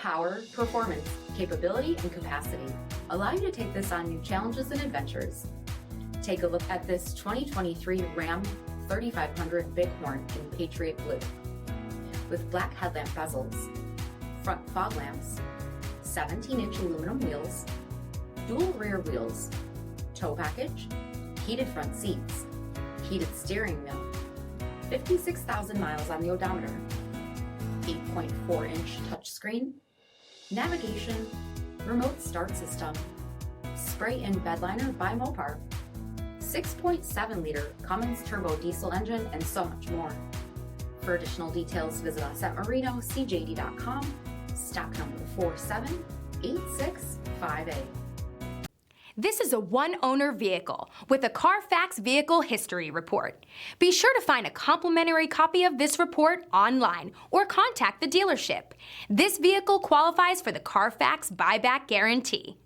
power, performance, capability, and capacity allow you to take this on new challenges and adventures. Take a look at this 2023 Ram 3500 Bighorn in Patriot Blue. With black headlamp bezels, front fog lamps, 17-inch aluminum wheels, dual rear wheels, tow package, heated front seats, heated steering wheel, 56,000 miles on the odometer, 8.4-inch touchscreen, navigation, remote start system, spray-in bedliner by Mopar, 6.7-liter Cummins turbo diesel engine, and so much more. For additional details, visit us at marinocjd.com, stock number 478658. This is a one-owner vehicle with a CARFAX Vehicle History Report. Be sure to find a complimentary copy of this report online or contact the dealership. This vehicle qualifies for the CARFAX Buyback Guarantee.